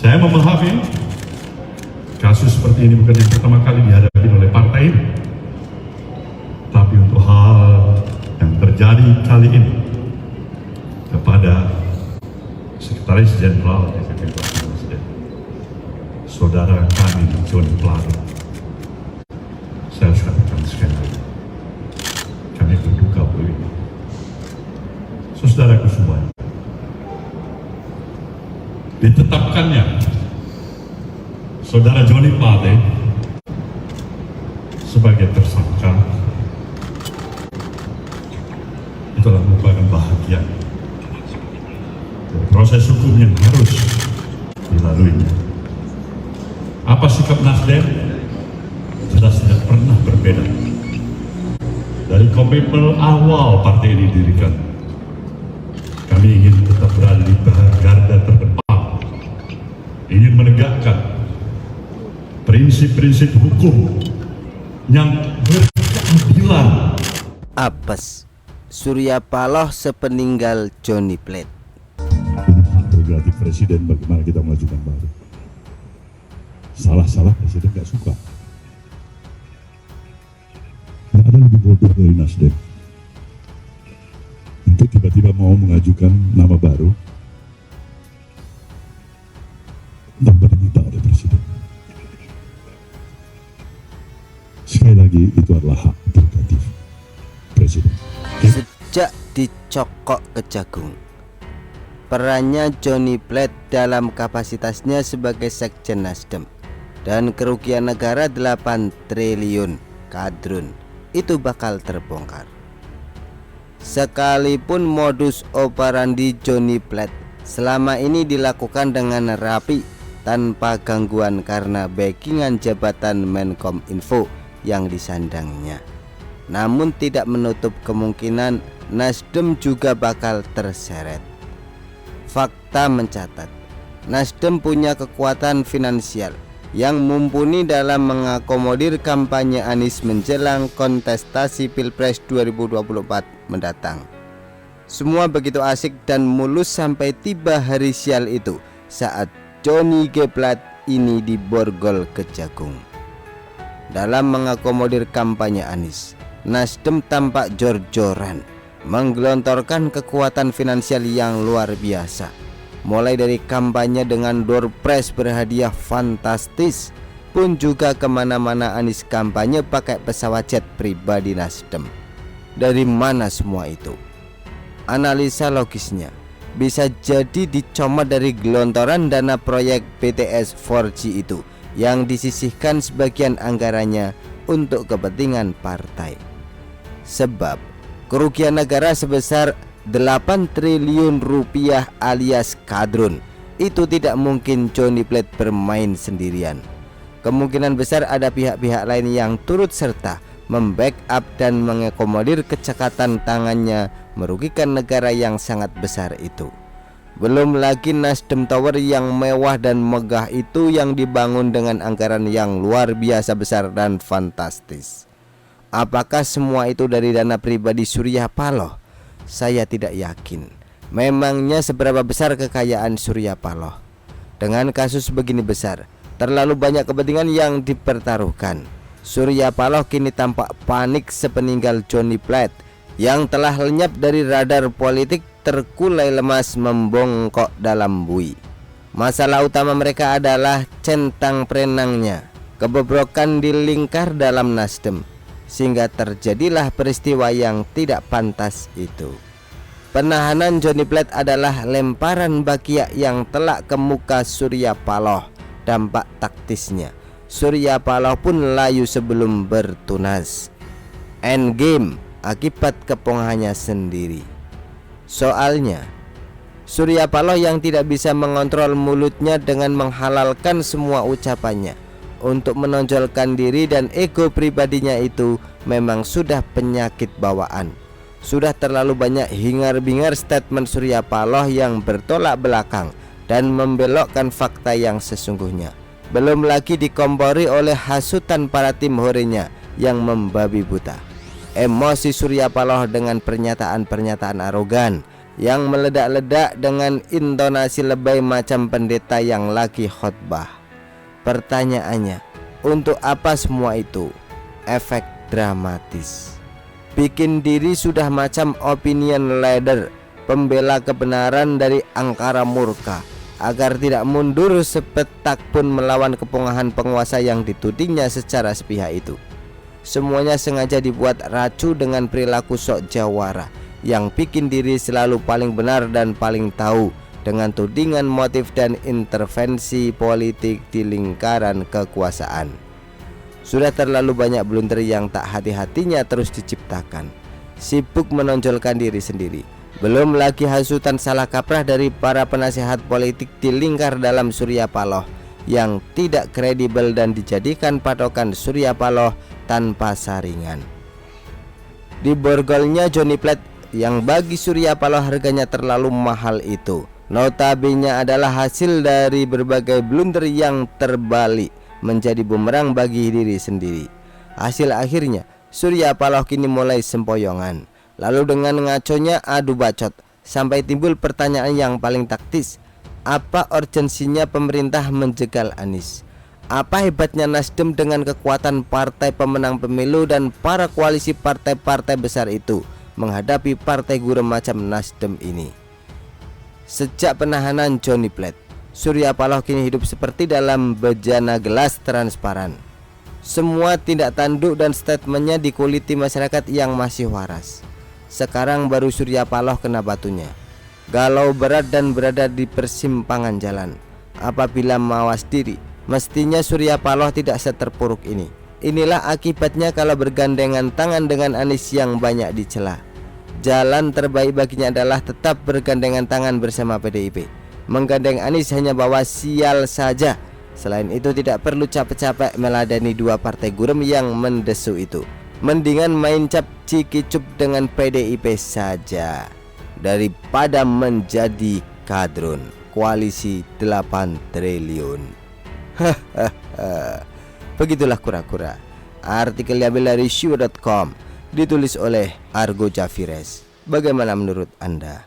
Saya memahami kasus seperti ini bukan yang pertama kali dihadapi oleh partai, tapi untuk hal yang terjadi kali ini kepada Sekretaris Jenderal DPP Partai Nasdem, saudara kami Joni Plate, saya harus katakan sekali lagi, kami berduka untuk ini. Saudaraku semua, ditetapkannya saudara Joni Plate sebagai tersangka itulah merupakan bahagian dari proses hukum yang harus dilaluinya. Apa sikap Nasdem? Jelas tidak pernah berbeda dari komitmen awal partai ini didirikan. Kami ingin tetap berada di garda terdepan, ingin menegakkan prinsip-prinsip hukum yang berkeadilan. Apes, Surya Paloh sepeninggal Joni Plate. Ini hak prerogatif presiden bagaimana kita mengajukan baru. Salah-salah presiden nggak suka. Nggak ada lebih bodoh dari Nasdem untuk tiba-tiba mau mengajukan nama baru tanpa diminta oleh presiden. Sekali lagi, itu adalah hak prerogatif presiden. Sejak dicokok Kejagung, perannya Joni Plate dalam kapasitasnya sebagai sekjen Nasdem dan kerugian negara 8 triliun kadrun itu bakal terbongkar. Sekalipun modus operandi Joni Plate selama ini dilakukan dengan rapi tanpa gangguan karena backingan jabatan Menkominfo yang disandangnya, namun tidak menutup kemungkinan Nasdem juga bakal terseret. Fakta mencatat, Nasdem punya kekuatan finansial yang mumpuni dalam mengakomodir kampanye Anies menjelang kontestasi Pilpres 2024 mendatang. Semua begitu asik dan mulus sampai tiba hari sial itu saat Joni G. Plate ini diborgol Kejagung. Dalam mengakomodir kampanye Anies, Nasdem tampak jor-joran menggelontorkan kekuatan finansial yang luar biasa. Mulai dari kampanye dengan door prize berhadiah fantastis pun juga kemana-mana Anies kampanye pakai pesawat jet pribadi Nasdem. Dari mana semua itu? Analisa logisnya bisa jadi dicomot dari gelontoran dana proyek BTS 4G itu yang disisihkan sebagian anggarannya untuk kepentingan partai. Sebab kerugian negara sebesar 8 triliun rupiah alias kadrun itu tidak mungkin Joni Plate bermain sendirian. Kemungkinan besar ada pihak-pihak lain yang turut serta membackup dan mengakomodir kecekatan tangannya merugikan negara yang sangat besar itu. Belum lagi Nasdem Tower yang mewah dan megah itu yang dibangun dengan anggaran yang luar biasa besar dan fantastis. Apakah semua itu dari dana pribadi Surya Paloh? Saya tidak yakin. Memangnya seberapa besar kekayaan Surya Paloh? Dengan kasus begini besar, terlalu banyak kepentingan yang dipertaruhkan. Surya Paloh kini tampak panik sepeninggal Joni Plate yang telah lenyap dari radar politik, terkulai lemas membongkok dalam bui. Masalah utama mereka adalah centang perenangnya, kebobrokan di lingkar dalam Nasdem, sehingga terjadilah peristiwa yang tidak pantas itu. Penahanan Joni Plate adalah lemparan bakia yang telak ke muka Surya Paloh. Dampak taktisnya, Surya Paloh pun layu sebelum bertunas. Endgame akibat kepongahannya sendiri. Soalnya Surya Paloh yang tidak bisa mengontrol mulutnya dengan menghalalkan semua ucapannya untuk menonjolkan diri dan ego pribadinya itu memang sudah penyakit bawaan. Sudah terlalu banyak hingar-bingar statement Surya Paloh yang bertolak belakang dan membelokkan fakta yang sesungguhnya. Belum lagi dikompori oleh hasutan para tim horenya yang membabi buta. Emosi Surya Paloh dengan pernyataan-pernyataan arogan yang meledak-ledak dengan intonasi lebay macam pendeta yang lagi khotbah. Pertanyaannya, untuk apa semua itu? Efek dramatis. Bikin diri sudah macam opinion leader, pembela kebenaran dari angkara murka, agar tidak mundur sepetak pun melawan kepungahan penguasa yang ditudingnya secara sepihak itu. Semuanya sengaja dibuat racu dengan perilaku sok jawara yang bikin diri selalu paling benar dan paling tahu, dengan tudingan motif dan intervensi politik di lingkaran kekuasaan. Sudah terlalu banyak blunder yang tak hati-hatinya terus diciptakan, sibuk menonjolkan diri sendiri. Belum lagi hasutan salah kaprah dari para penasihat politik di lingkar dalam Surya Paloh yang tidak kredibel dan dijadikan patokan Surya Paloh tanpa saringan. Di borgolnya Johnny Plate yang bagi Surya Paloh harganya terlalu mahal itu, notabene adalah hasil dari berbagai blunder yang terbalik menjadi bumerang bagi diri sendiri. Hasil akhirnya Surya Paloh kini mulai sempoyongan, lalu dengan ngaconya adu bacot, sampai timbul pertanyaan yang paling taktis, apa urgensinya pemerintah menjegal Anies? Apa hebatnya Nasdem dengan kekuatan partai pemenang pemilu dan para koalisi partai-partai besar itu menghadapi partai gurem macam Nasdem ini? Sejak penahanan Johnny Plate, Surya Paloh kini hidup seperti dalam bejana gelas transparan. Semua tindak tanduk dan statementnya dikuliti masyarakat yang masih waras. Sekarang baru Surya Paloh kena batunya. Galau berat dan berada di persimpangan jalan. Apabila mawas diri, mestinya Surya Paloh tidak seterpuruk ini. Inilah akibatnya kalau bergandengan tangan dengan Anies yang banyak dicela. Jalan terbaik baginya adalah tetap bergandengan tangan bersama PDIP. Menggandeng Anies hanya bawa sial saja. Selain itu tidak perlu capek-capek meladani dua partai gurem yang mendesu itu. Mendingan main cap cikicup dengan PDIP saja daripada menjadi kadrun koalisi 8 triliun. Begitulah kura-kura. Artikel diambil dari Shio.com, ditulis oleh Argo Javires. Bagaimana menurut Anda?